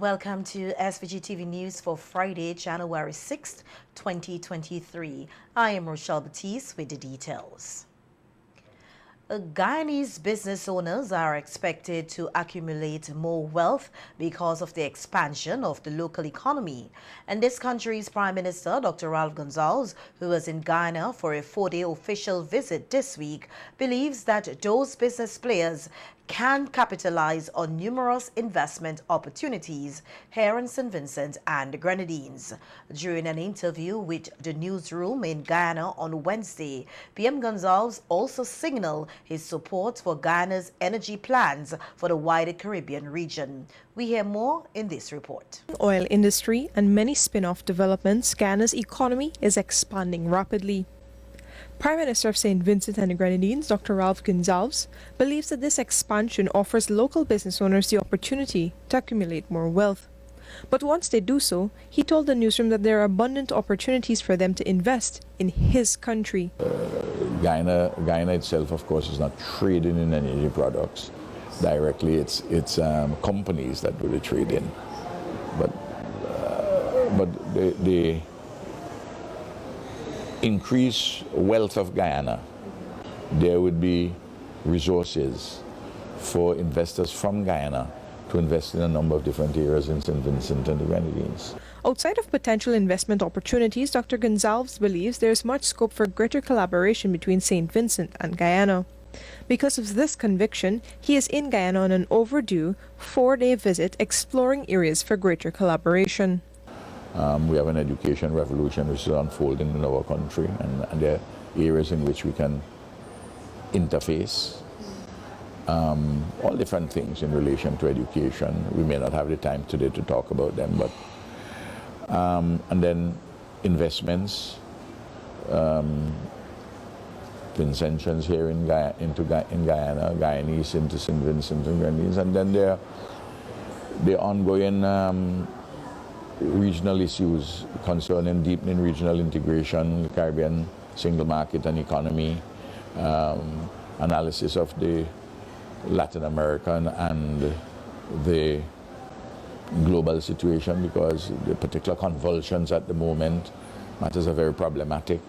Welcome to SVG TV News for Friday, January 6th, 2023. I am Rochelle Batiste with the details. Guyanese business owners are expected to accumulate more wealth because of the expansion of the local economy. And this country's Prime Minister, Dr. Ralph Gonsalves, who was in Guyana for a 4-day official visit this week, believes that those business players can capitalize on numerous investment opportunities here in St. Vincent and the Grenadines. During an interview with the newsroom in Guyana on Wednesday, PM Gonsalves also signaled his support for Guyana's energy plans for the wider Caribbean region. We hear more in this report. Oil industry and many spin-off developments, Guyana's economy is expanding rapidly. Prime Minister of St. Vincent and the Grenadines, Dr. Ralph Gonsalves, believes that this expansion offers local business owners the opportunity to accumulate more wealth. But once they do so, he told the newsroom that there are abundant opportunities for them to invest in his country. Guyana itself, of course, is not trading in energy products directly. It's companies that do the trading. But the increased wealth of Guyana, there would be resources for investors from Guyana to invest in a number of different areas in St. Vincent and the Grenadines. Outside of potential investment opportunities, Dr. Gonsalves believes there is much scope for greater collaboration between St. Vincent and Guyana. Because of this conviction, he is in Guyana on an overdue 4-day visit exploring areas for greater collaboration. We have an education revolution which is unfolding in our country, and there are areas in which we can interface. All different things in relation to education. We may not have the time today to talk about them, but and then investments, Vincentians here in Guyana, Guyanese into St. Vincent and Grenadines, and then there the ongoing regional issues concerning deepening regional integration, the Caribbean single market and economy, analysis of the Latin American and the global situation, because the particular convulsions at the moment, matters are very problematic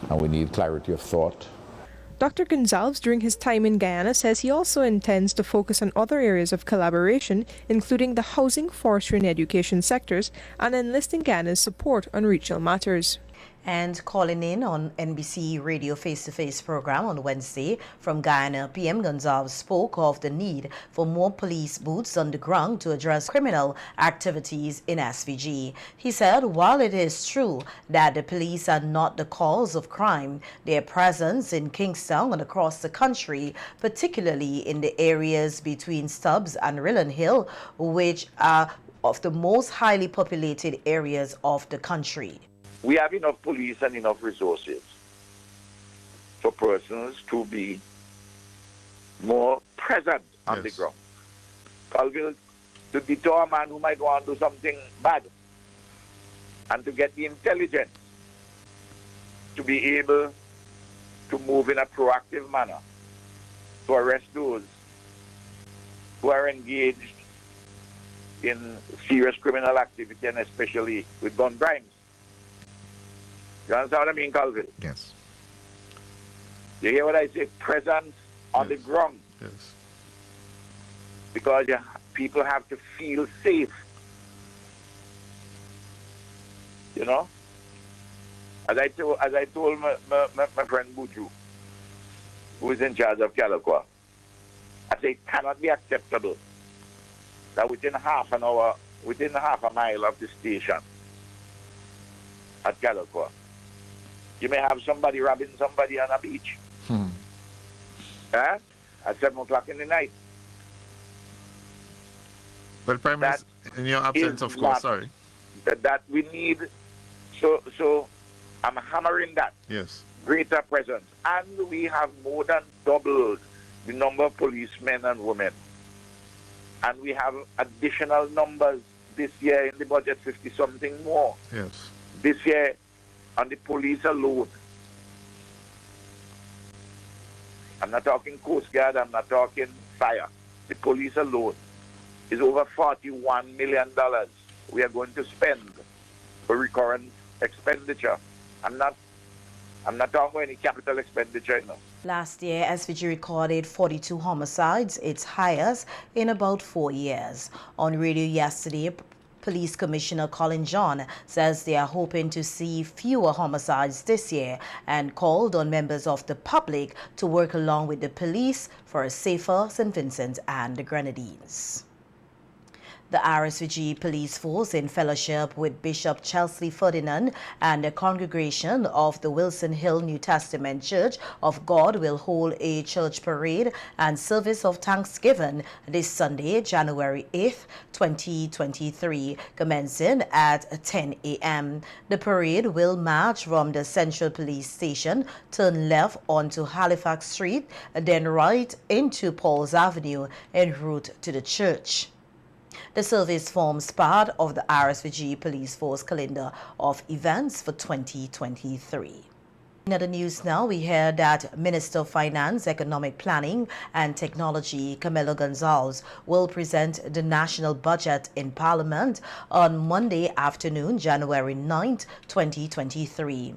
and we need clarity of thought. Dr. Gonsalves, during his time in Guyana, says he also intends to focus on other areas of collaboration, including the housing, forestry and education sectors, and enlisting Guyana's support on regional matters. And calling in on NBC Radio Face-to-Face program on Wednesday from Guyana, PM Gonsalves spoke of the need for more police boots on the ground to address criminal activities in SVG. He said while it is true that the police are not the cause of crime, their presence in Kingstown and across the country, particularly in the areas between Stubbs and Rillan Hill, which are of the most highly populated areas of the country. We have enough police and enough resources for persons to be more present on the ground. Colville, to deter a man who might want to do something bad, and to get the intelligence to be able to move in a proactive manner to arrest those who are engaged in serious criminal activity, and especially with gun crimes. You understand what I mean, Calvin? Yes. You hear what I say? Presence on the ground. Yes. Because people have to feel safe. You know? As I told my friend Buju, who is in charge of Calicoa, I say it cannot be acceptable that within half an hour, within half a mile of the station at Calicoa, you may have somebody robbing somebody on a beach. At 7 o'clock in the night. But Prime Minister, in your absence, of course, sorry. That we need, so I'm hammering that. Yes. Greater presence. And we have more than doubled the number of policemen and women. And we have additional numbers this year in the budget, 50-something more. Yes. This year, on the police alone. I'm not talking Coast Guard, I'm not talking fire. The police alone. is over $41 million we are going to spend for recurrent expenditure. I'm not talking about any capital expenditure. No. Last year, SVG recorded 42 homicides, its highest in about 4 years. On radio yesterday, Police Commissioner Colin John says they are hoping to see fewer homicides this year and called on members of the public to work along with the police for a safer St. Vincent and the Grenadines. The RSVG police force, in fellowship with Bishop Chesley Ferdinand and the congregation of the Wilson Hill New Testament Church of God, will hold a church parade and service of Thanksgiving this Sunday, January 8th, 2023, commencing at 10 a.m. The parade will march from the Central Police Station, turn left onto Halifax Street, then right into Paul's Avenue en route to the church. The service forms part of the RSVG Police Force calendar of events for 2023. In other news now, we hear that Minister of Finance, Economic Planning and Technology, Camilo Gonzalez, will present the national budget in Parliament on Monday afternoon, January 9th, 2023.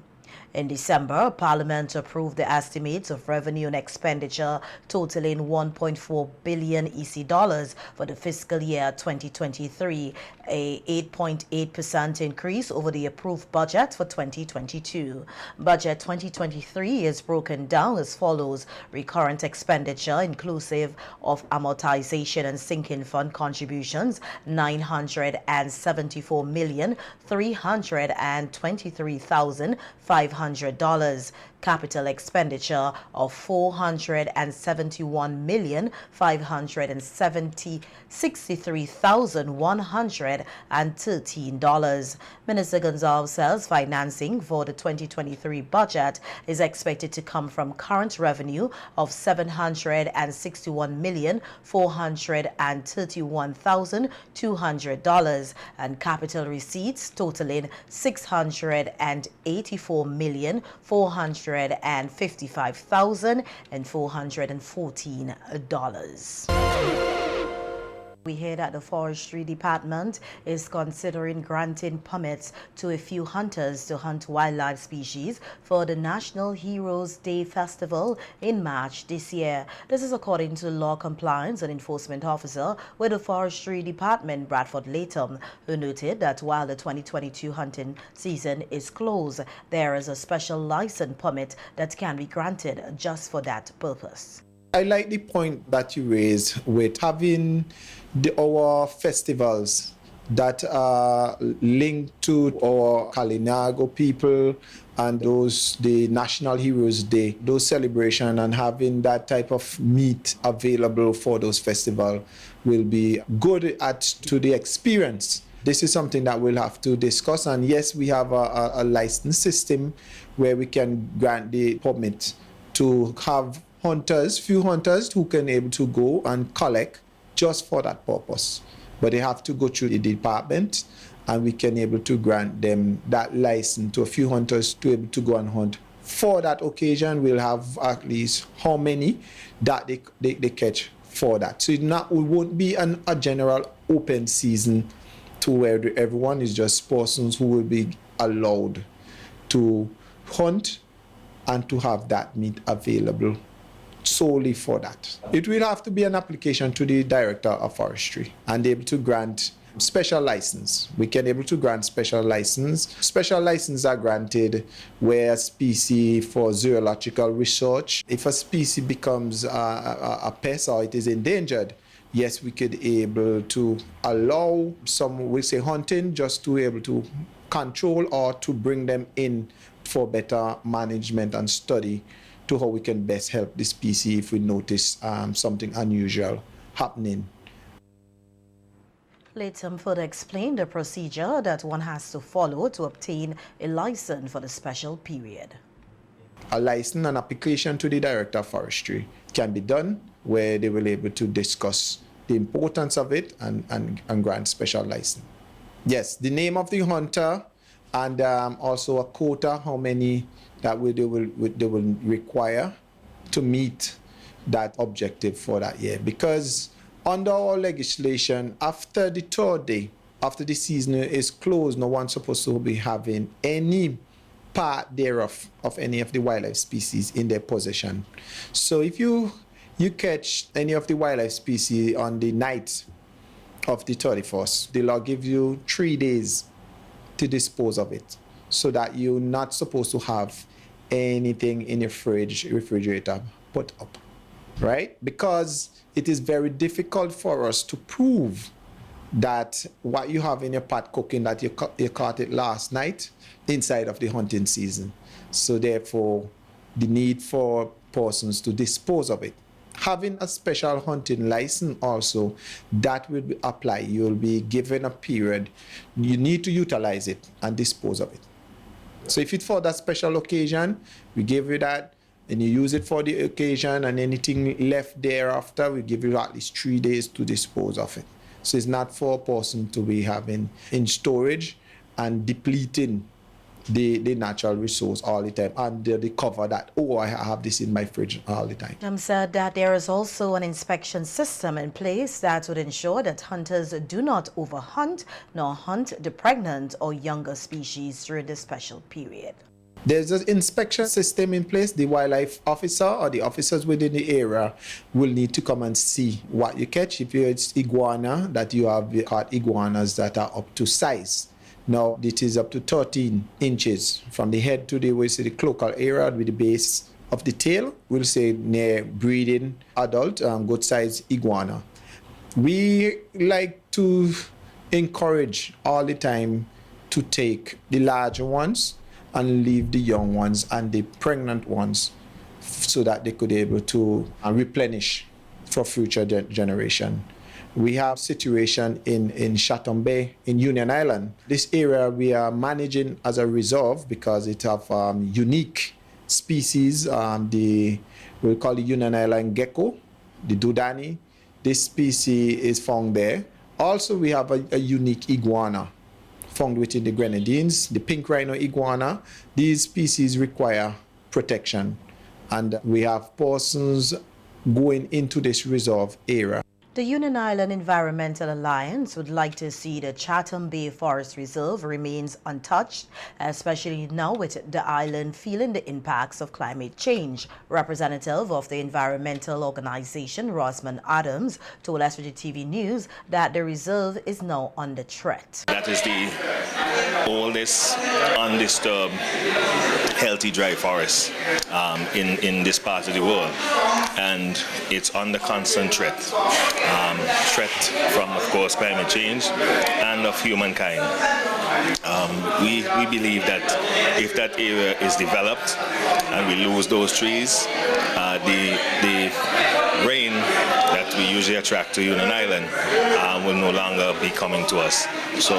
In December, Parliament approved the estimates of revenue and expenditure totaling 1.4 billion EC dollars for the fiscal year 2023, a 8.8% increase over the approved budget for 2022. Budget 2023 is broken down as follows: recurrent expenditure inclusive of amortization and sinking fund contributions, $974,323,500. Capital expenditure of $471,563,113. Minister Gonzalez says financing for the 2023 budget is expected to come from current revenue of $761,431,200 and capital receipts totaling $684,455,414. We hear that the Forestry Department is considering granting permits to a few hunters to hunt wildlife species for the National Heroes Day Festival in March this year. This is according to Law Compliance and Enforcement Officer with the Forestry Department, Bradford Latham, who noted that while the 2022 hunting season is closed, there is a special license permit that can be granted just for that purpose. I like the point that you raised with having our festivals that are linked to our Kalinago people and the National Heroes Day, those celebrations, and having that type of meat available for those festivals will be good to the experience. This is something that we'll have to discuss, and yes, we have a license system where we can grant the permit to have few hunters who can able to go and collect just for that purpose. But they have to go through the department, and we can able to grant them that license to a few hunters to able to go and hunt. For that occasion, we'll have at least how many that they catch for that. So it won't be a general open season to where everyone is just persons who will be allowed to hunt and to have that meat available solely for that. It will have to be an application to the Director of Forestry and able to grant special license. We can able to grant special license. Special licenses are granted where a species for zoological research. If a species becomes a pest or it is endangered, yes, we could able to allow some, we say hunting, just to be able to control or to bring them in for better management and study to how we can best help the species if we notice something unusual happening. Latham further explained the procedure that one has to follow to obtain a license for the special period. A license and application to the Director of Forestry can be done where they will be able to discuss the importance of it and grant special license. Yes, the name of the hunter and also a quota, how many that they will require to meet that objective for that year. Because Under our legislation, after the third day, after the season is closed, no one's supposed to be having any part thereof of any of the wildlife species in their possession. So if you catch any of the wildlife species on the night of the 31st, the law gives you 3 days to dispose of it, so that you're not supposed to have anything in your refrigerator put up, right? Because it is very difficult for us to prove that what you have in your pot cooking, that you caught it last night inside of the hunting season. So therefore, the need for persons to dispose of it. Having a special hunting license also, that will apply. You'll be given a period. You need to utilize it and dispose of it. So if it's for that special occasion, we give you that, and you use it for the occasion, and anything left thereafter, we give you at least 3 days to dispose of it. So it's not for a person to be having in storage and depleting the natural resource all the time under the cover that, oh, I have this in my fridge all the time. Said that there is also an inspection system in place that would ensure that hunters do not overhunt nor hunt the pregnant or younger species during this special period. There's an inspection system in place. The wildlife officer or the officers within the area will need to come and see what you catch. If it's iguana, that you have caught iguanas that are up to size. Now, it is up to 13 inches from the head to the cloacal area with the base of the tail. We'll say near breeding adult, good size iguana. We like to encourage all the time to take the larger ones and leave the young ones and the pregnant ones so that they could be able to replenish for future generation. We have situation in Chatham Bay in Union Island. This area we are managing as a reserve because it have unique species. We'll call the Union Island gecko, the dudani. This species is found there. Also, we have a unique iguana found within the Grenadines, the pink rhino iguana. These species require protection, and we have persons going into this reserve area. The Union Island Environmental Alliance would like to see the Chatham Bay Forest Reserve remains untouched, especially now with the island feeling the impacts of climate change. Representative of the environmental organization, Rosman Adams, told SVG TV News that the reserve is now under threat. That is the oldest undisturbed healthy dry forest in this part of the world, and it's under constant threat. Threat from, of course, climate change and of humankind. We believe that if that area is developed and we lose those trees, the rain that we usually attract to Union Island will no longer be coming to us. So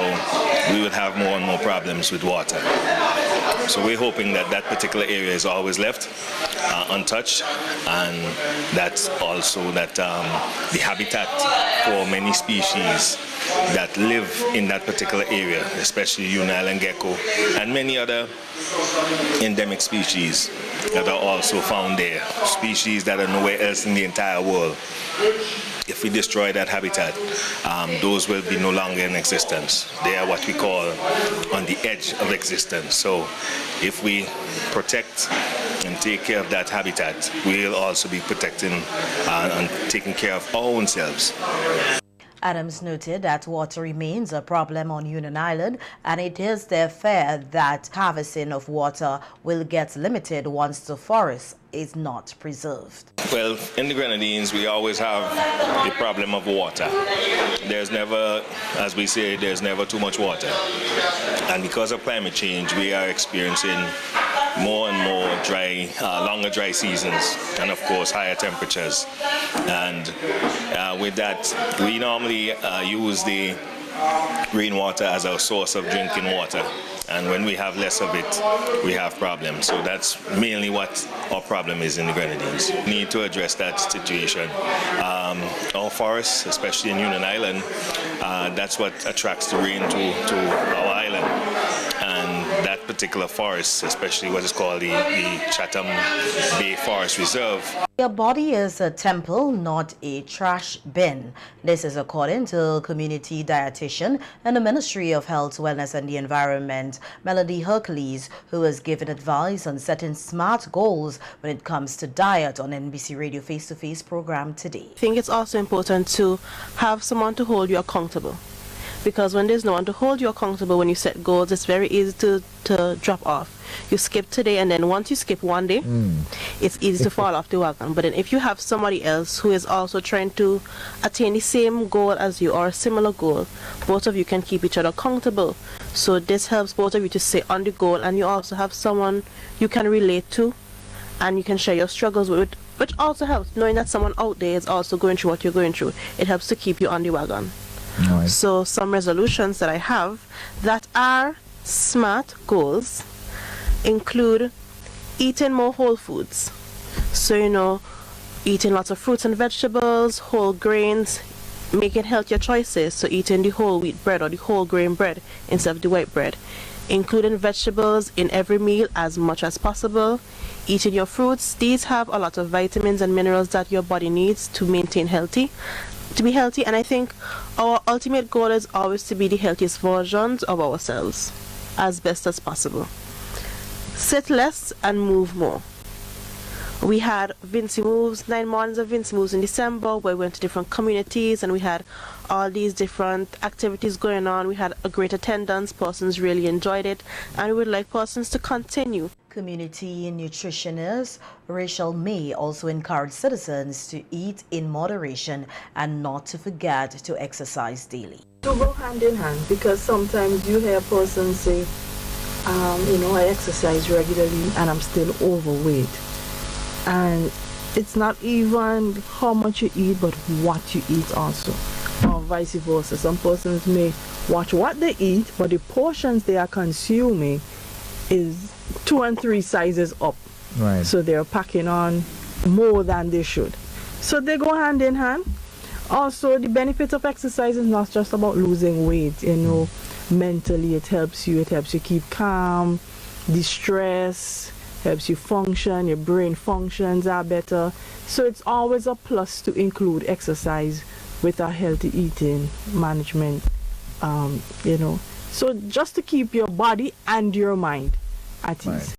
we will have more and more problems with water. So we're hoping that that particular area is always left untouched, and that's also that the habitat for many species that live in that particular area, especially Union Island gecko and many other endemic species that are also found there, species that are nowhere else in the entire world. If we destroy that habitat, those will be no longer in existence. They are what we call on the edge of existence. So if we protect and take care of that habitat, we'll also be protecting and taking care of our own selves. Adams noted that water remains a problem on Union Island, and it is their fear that harvesting of water will get limited once the forest is not preserved. Well, in the Grenadines, we always have the problem of water. There's never, as we say, there's never too much water. And because of climate change, we are experiencing more and more dry, longer dry seasons, and of course higher temperatures. And with that, we normally use the rainwater as our source of drinking water. And when we have less of it, we have problems. So that's mainly what our problem is in the Grenadines. We need to address that situation. Our forests, especially in Union Island, that's what attracts the rain to our island. And that particular forests, especially what is called the Chatham Bay Forest Reserve. Your body is a temple, not a trash bin. This is according to community dietitian and the Ministry of Health, Wellness and the Environment, Melody Hercules, who has given advice on setting smart goals when it comes to diet on NBC Radio Face-to-Face program today. I think it's also important to have someone to hold you accountable. Because when there's no one to hold you accountable when you set goals, it's very easy to drop off. You skip today, and then once you skip one day, it's easy to fall off the wagon. But then if you have somebody else who is also trying to attain the same goal as you or a similar goal, both of you can keep each other accountable. So this helps both of you to stay on the goal, and you also have someone you can relate to and you can share your struggles with, which also helps, knowing that someone out there is also going through what you're going through. It helps to keep you on the wagon. Right. So some resolutions that I have that are smart goals include eating more whole foods. So, eating lots of fruits and vegetables, whole grains, making healthier choices. So eating the whole wheat bread or the whole grain bread instead of the white bread. Including vegetables in every meal as much as possible. Eating your fruits. These have a lot of vitamins and minerals that your body needs to maintain to be healthy, and I think our ultimate goal is always to be the healthiest versions of ourselves as best as possible. Sit less and move more. We had Vinci Moves, 9 mornings of Vinci Moves in December, where we went to different communities and we had all these different activities going on. We had a great attendance, persons really enjoyed it, and we would like persons to continue. Community nutritionist Rachel May also encouraged citizens to eat in moderation and not to forget to exercise daily. To go hand in hand, because sometimes you hear persons say, I exercise regularly and I'm still overweight. And it's not even how much you eat, but what you eat also, or vice versa. Some persons may watch what they eat, but the portions they are consuming is 2 and 3 sizes up. Right. So they're packing on more than they should. So they go hand in hand. Also, the benefits of exercise is not just about losing weight. Mentally it helps you keep calm, distress, helps you function, your brain functions are better. So it's always a plus to include exercise with a healthy eating management, So just to keep your body and your mind at ease. Right.